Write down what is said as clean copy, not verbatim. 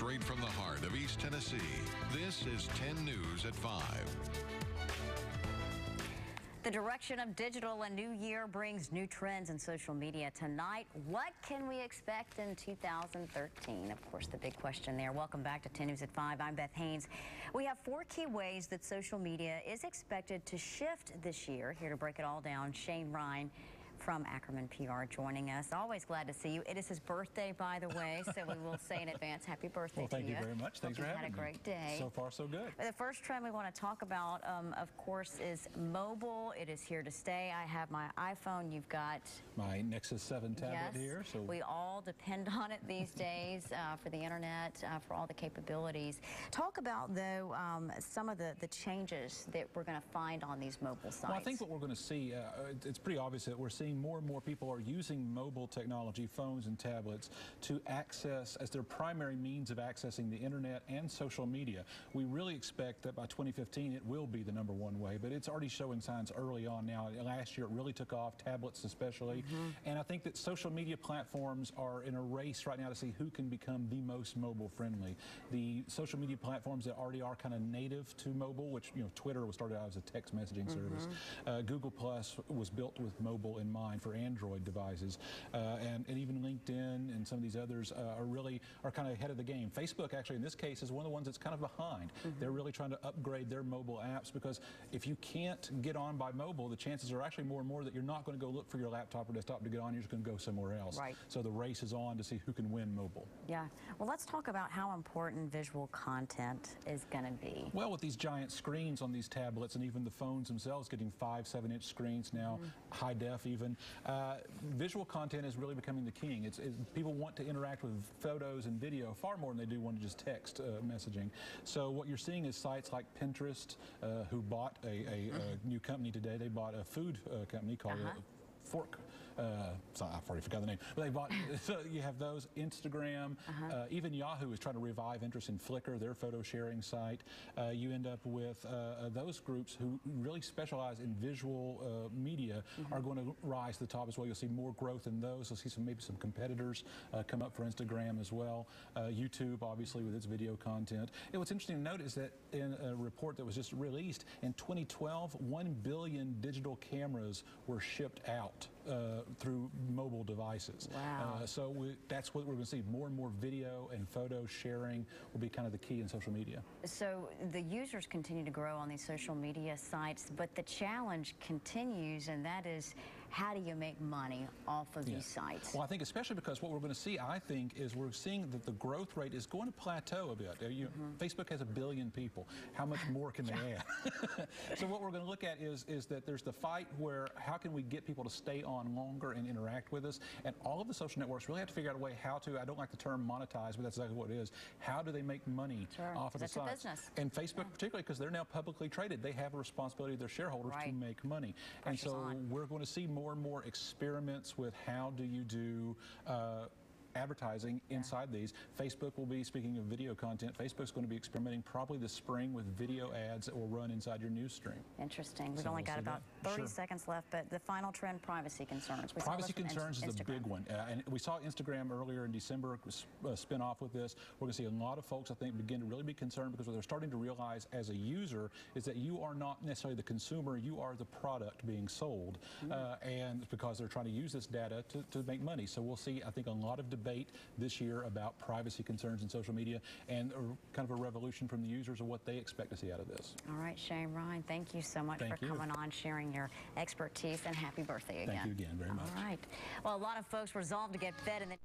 straight from the heart of East Tennessee. This is 10 News at 5. The direction of digital and new year brings new trends in social media. Tonight, what can we expect in 2013? Of course, the big question there. Welcome back to 10 News at 5. I'm Beth Haynes. We have 4 key ways that social media is expected to shift this year. Here to break it all down, Rhyne from Ackermann PR joining us. Always glad to see you. It is his birthday, by the way, so we will say in advance, happy birthday to you. Well, thank you very much. Thanks for having me. Had a great day. So far, so good. The first trend we want to talk about, of course, is mobile. It is here to stay. I have my iPhone. You've got my Nexus 7 tablet here. So we all depend on it these days for the internet, for all the capabilities. Talk about, though, some of the changes that we're going to find on these mobile sites. Well, I think what we're going to see, it's pretty obvious that we're seeing more and more people are using mobile technology, phones and tablets, to access as their primary means of accessing the internet and social media. We really expect that by 2015 it will be the #1 way, but it's already showing signs early on now. Last year it really took off, tablets especially, and I think that social media platforms are in a race right now to see who can become the most mobile friendly. The social media platforms that already are kind of native to mobile, which, you know, Twitter was started out as a text messaging service. Google Plus was built with mobile in mind for Android devices, and even LinkedIn and some of these others are kind of ahead of the game. Facebook, actually, in this case, is one of the ones that's kind of behind. They're really trying to upgrade their mobile apps, because if you can't get on by mobile, the chances are actually more and more that you're not going to go look for your laptop or desktop to get on. You're just going to go somewhere else. Right. So the race is on to see who can win mobile. Yeah. Well, let's talk about how important visual content is going to be. Well, with these giant screens on these tablets and even the phones themselves getting 5-7-inch screens now, high def even, visual content is really becoming the king. People want to interact with photos and video far more than they do want to just text messaging. So what you're seeing is sites like Pinterest, who bought a new company today. They bought a food company called Fork. So I've already forgot the name. But they bought, so you have those, Instagram, even Yahoo is trying to revive interest in Flickr, their photo sharing site. You end up with those groups who really specialize in visual media are going to rise to the top as well. You'll see more growth in those. You'll see maybe some competitors come up for Instagram as well. YouTube, obviously, with its video content. And what's interesting to note is that in a report that was just released, in 2012, 1 billion digital cameras were shipped out through mobile devices. Wow. So that's what we're going to see. More and more video and photo sharing will be kind of the key in social media. So the users continue to grow on these social media sites, but the challenge continues, and that is, how do you make money off of these sites? Well, I think especially because what we're going to see, I think, is we're seeing that the growth rate is going to plateau a bit. Facebook has 1 billion people. How much more can they add? So what we're going to look at is that there's the fight where how can we get people to stay on longer and interact with us, and all of the social networks really have to figure out a way how to, I don't like the term monetize, but that's exactly what it is, how do they make money off of the sites? Business. And Facebook particularly, because they're now publicly traded, they have a responsibility to their shareholders to make money. And so we're going to see more and more experiments with how do you do advertising inside these. Facebook will be, speaking of video content, Facebook's going to be experimenting probably this spring with video ads that will run inside your news stream. Interesting. We've only got about 30 seconds left, but the final trend, privacy concerns. Privacy concerns is the big one. And we saw Instagram earlier in December spin off with this. We're going to see a lot of folks, I think, begin to really be concerned, because what they're starting to realize as a user is that you are not necessarily the consumer, you are the product being sold. And because they're trying to use this data to make money. So we'll see, I think, a lot of debate this year about privacy concerns in social media, and kind of a revolution from the users of what they expect to see out of this. All right, Rhyne, thank you so much for coming on, sharing your expertise, and happy birthday again. Thank you again very much. All right. Well, a lot of folks resolved to get fed in the